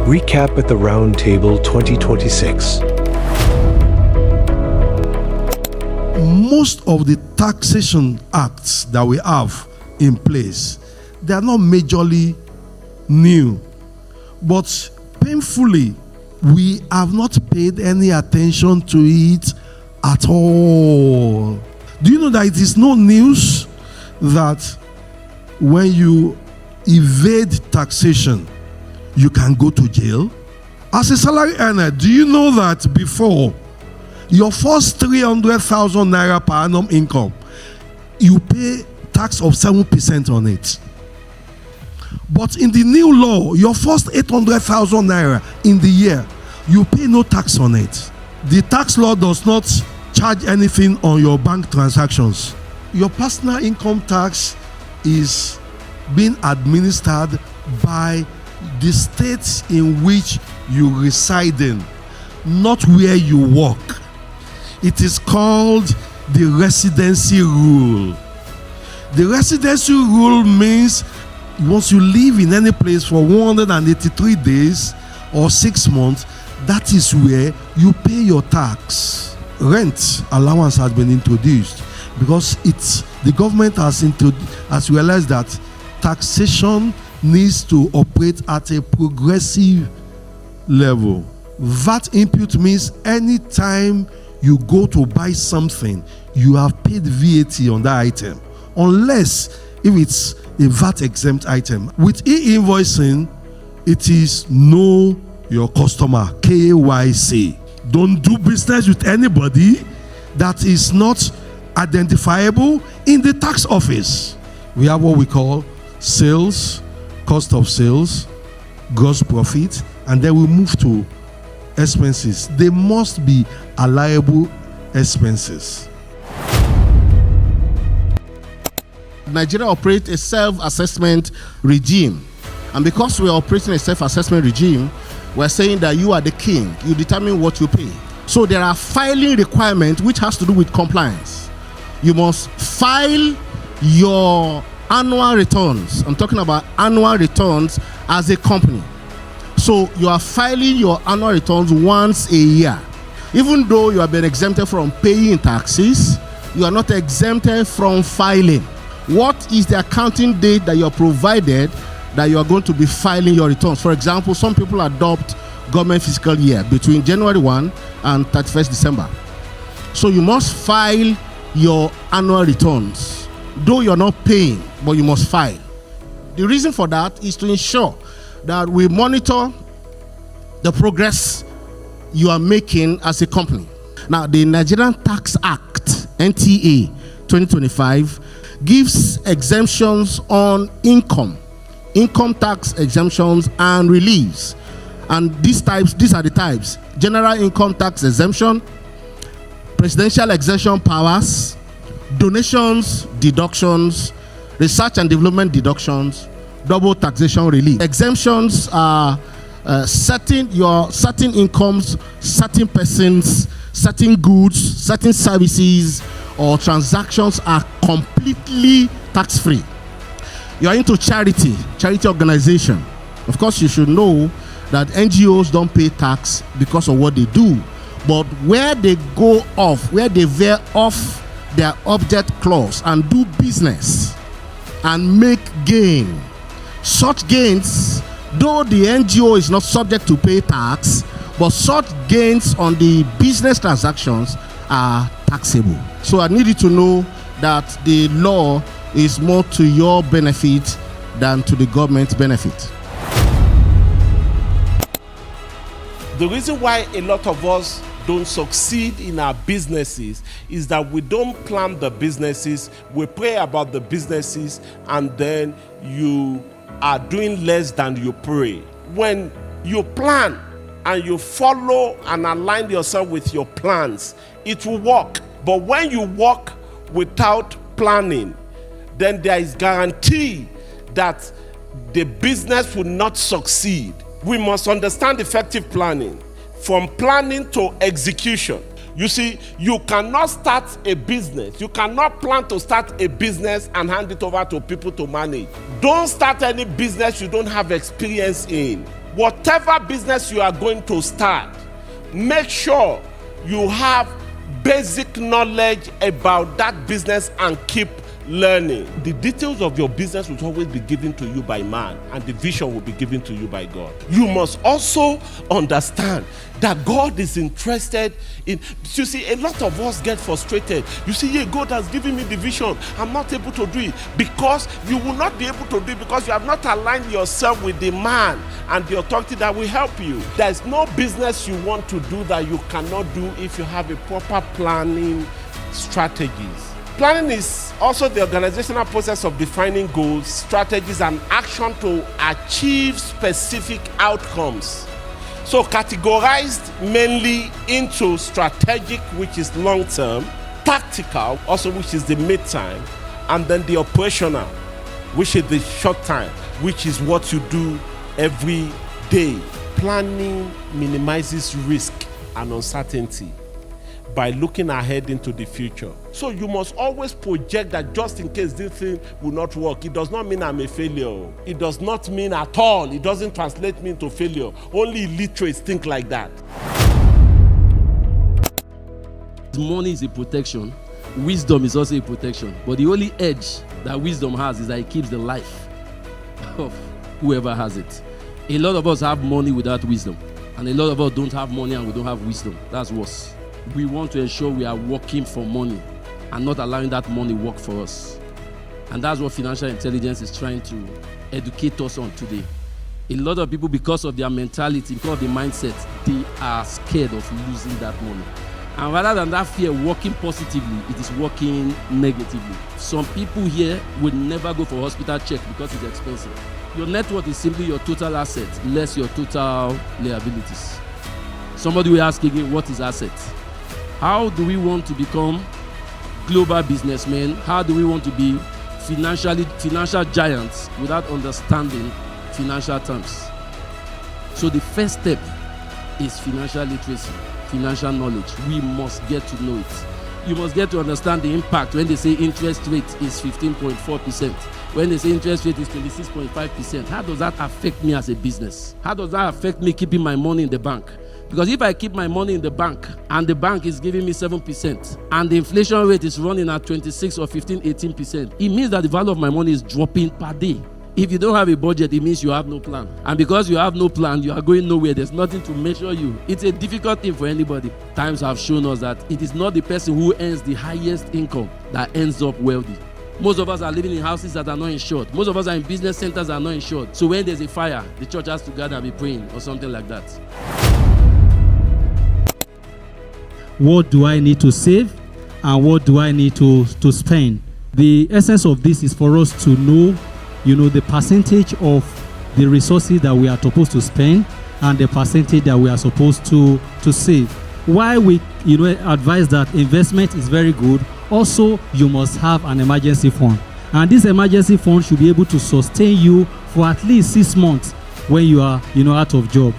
Recap at the Round Table 2026. Most of the taxation acts that we have in place, they are not majorly new, but painfully, we have not paid any attention to it at all. Do you know that it is no news that when you evade taxation, you can go to jail? As a salary earner, do you know that before your first 300,000 naira per annum income, you pay tax of 7% on it? But in the new law, your first 800,000 naira in the year, you pay no tax on it. The tax law does not charge anything on your bank transactions. Your personal income tax is being administered by the states in which you reside in, not where you work. It is called the residency rule. The residency rule means once you live in any place for 183 days or 6 months, that is where you pay your tax. Rent allowance has been introduced because the government has realized that taxation needs to operate at a progressive level. VAT input means anytime you go to buy something, you have paid VAT on that item, unless if it's a VAT exempt item. With e-invoicing, it is know your customer, KYC. Don't do business with anybody that is not identifiable in the tax office. We have what we call sales, cost of sales, gross profit, and then we move to expenses. They must be allowable expenses. Nigeria operates a self-assessment regime, and because we are operating a self-assessment regime, we're saying that you are the king. You determine what you pay. So there are filing requirements which has to do with compliance. You must file your annual returns. I'm talking about annual returns as a company. So you are filing your annual returns once a year. Even though you have been exempted from paying taxes, you are not exempted from filing. What is the accounting date that you are provided that you are going to be filing your returns? For example, some people adopt government fiscal year between January 1 and 31st December. So you must file your annual returns. Though you're not paying, but you must file. The reason for that is to ensure that we monitor the progress you are making as a company. Now, the Nigerian Tax Act, NTA 2025, gives exemptions on income tax exemptions and reliefs. And these are the types: general income tax exemption, presidential exemption powers, donations, deductions, research and development deductions, double taxation relief. Exemptions are certain incomes, certain persons, certain goods, certain services or transactions are completely tax-free. You are into charity organization. Of course, you should know that NGOs don't pay tax because of what they do, but where they go off, where they veer off their object clause and do business and make gain, such gains, though the NGO is not subject to pay tax, but such gains on the business transactions are taxable. So I need you to know that the law is more to your benefit than to the government's benefit. The reason why a lot of us don't succeed in our businesses is that we don't plan the businesses, we pray about the businesses, and then you are doing less than you pray. When you plan and you follow and align yourself with your plans, it will work. But when you work without planning, then there is guarantee that the business will not succeed. We must understand effective planning. From planning to execution, You see, you cannot start a business. You cannot plan to start a business and hand it over to people to manage. Don't start any business you don't have experience in. Whatever business you are going to start, make sure you have basic knowledge about that business and keep learning. The details of your business will always be given to you by man, and the vision will be given to you by God. You must also understand that God is interested in, you see, a lot of us get frustrated. You see, yeah, God has given me the vision, I'm not able to do it, because you will not be able to do it because you have not aligned yourself with the man and the authority that will help you. There's no business you want to do that you cannot do if you have a proper planning strategies. Planning is also the organizational process of defining goals, strategies, and action to achieve specific outcomes. So categorized mainly into strategic, which is long-term, tactical, also which is the mid-time, and then the operational, which is the short time, which is what you do every day. Planning minimizes risk and uncertainty by looking ahead into the future. So you must always project that just in case this thing will not work. It does not mean I'm a failure. It does not mean at all. It doesn't translate me into failure. Only illiterates think like that. Money is a protection. Wisdom is also a protection. But the only edge that wisdom has is that it keeps the life of whoever has it. A lot of us have money without wisdom. And a lot of us don't have money and we don't have wisdom. That's worse. We want to ensure we are working for money and not allowing that money work for us. And that's what financial intelligence is trying to educate us on today. A lot of people, because of their mentality, because of the mindset, they are scared of losing that money. And rather than that fear working positively, it is working negatively. Some people here would never go for hospital check because it's expensive. Your net worth is simply your total asset, less your total liabilities. Somebody will ask again, what is assets? How do we want to become global businessmen? How do we want to be financial giants without understanding financial terms? So the first step is financial literacy, financial knowledge. We must get to know it. You must get to understand the impact when they say interest rate is 15.4%. When they say interest rate is 26.5%. How does that affect me as a business? How does that affect me keeping my money in the bank? Because if I keep my money in the bank and the bank is giving me 7% and the inflation rate is running at 26 or 15, 18%, it means that the value of my money is dropping per day. If you don't have a budget, it means you have no plan. And because you have no plan, you are going nowhere. There's nothing to measure you. It's a difficult thing for anybody. Times have shown us that it is not the person who earns the highest income that ends up wealthy. Most of us are living in houses that are not insured. Most of us are in business centers that are not insured. So when there's a fire, the church has to gather and be praying or something like that. What do I need to save and what do I need to spend? The essence of this is for us to know, the percentage of the resources that we are supposed to spend and the percentage that we are supposed to save. Why we advise that investment is very good, also you must have an emergency fund. And this emergency fund should be able to sustain you for at least 6 months when you are out of job.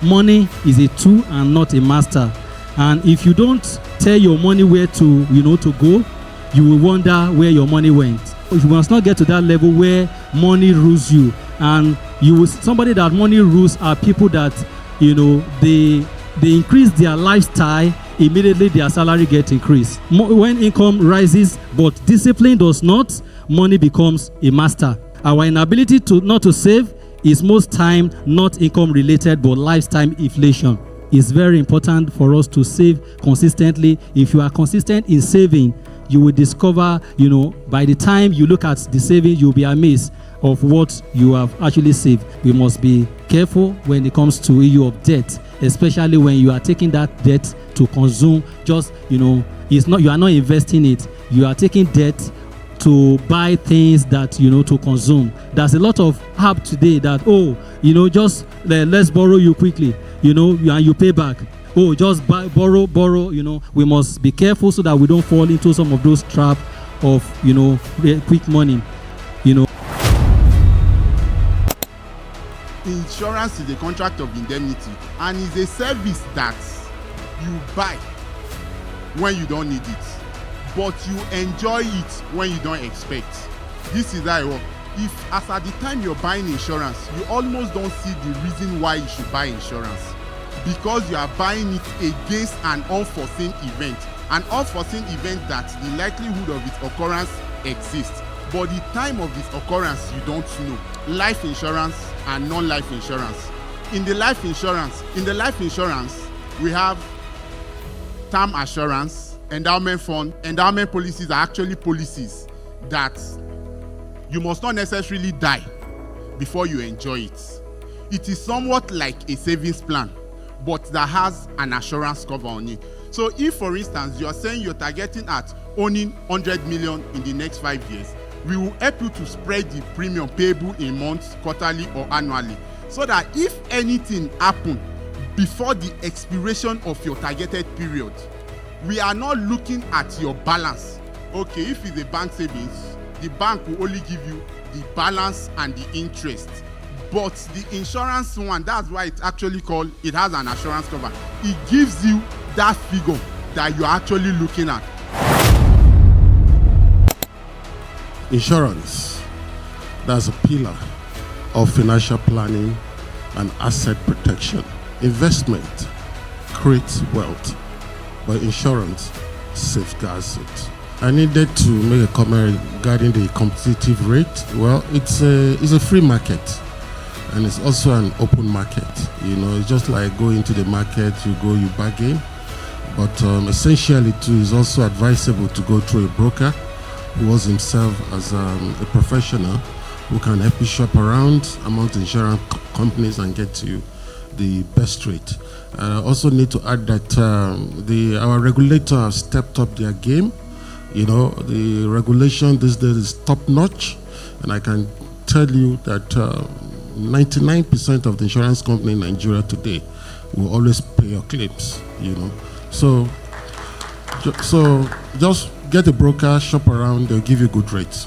Money is a tool and not a master. And if you don't tell your money where to go, you will wonder where your money went. You must not get to that level where money rules you. And somebody that money rules are people that, they increase their lifestyle, immediately their salary gets increased. When income rises, but discipline does not, money becomes a master. Our inability not to save is most time not income related, but lifestyle inflation. It's very important for us to save consistently. If you are consistent in saving, you will discover, by the time you look at the saving, you'll be amazed of what you have actually saved. We must be careful when it comes to issue of debt, especially when you are taking that debt to consume. Just, it's not, you are not investing it. You are taking debt to buy things that, to consume. There's a lot of app today that, just let's borrow you quickly, and you pay back. Just borrow, we must be careful so that we don't fall into some of those traps of, quick money, Insurance is a contract of indemnity and is a service that you buy when you don't need it, but you enjoy it when you don't expect. This is how it works. If as at the time you're buying insurance, you almost don't see the reason why you should buy insurance, because you are buying it against an unforeseen event. An unforeseen event that the likelihood of its occurrence exists, but the time of its occurrence you don't know. Life insurance and non-life insurance. In the life insurance, we have term assurance, endowment fund. Endowment policies are actually policies that you must not necessarily die before you enjoy it. It is somewhat like a savings plan, but that has an assurance cover on it. So if, for instance, you are saying you're targeting at owning 100 million in the next 5 years, we will help you to spread the premium payable in months, quarterly, or annually, so that if anything happens before the expiration of your targeted period, we are not looking at your balance. Okay, if it's a bank savings, the bank will only give you the balance and the interest. But the insurance one, that's why it's actually called, it has an assurance cover. It gives you that figure that you're actually looking at. Insurance, that's a pillar of financial planning and asset protection. Investment creates wealth, but insurance safeguards it. I needed to make a comment regarding the competitive rate. Well, it's a free market, and it's also an open market. You know, it's just like going to the market, you go, you bargain. But essentially, too, it's also advisable to go through a broker who was himself as a professional who can help you shop around amongst insurance companies and get to the best rate. I also need to add that our regulator has stepped up their game. You know, the regulation these days is top notch, and I can tell you that 99% of the insurance company in Nigeria today will always pay your claims. You know, so just get a broker, shop around, they'll give you good rates.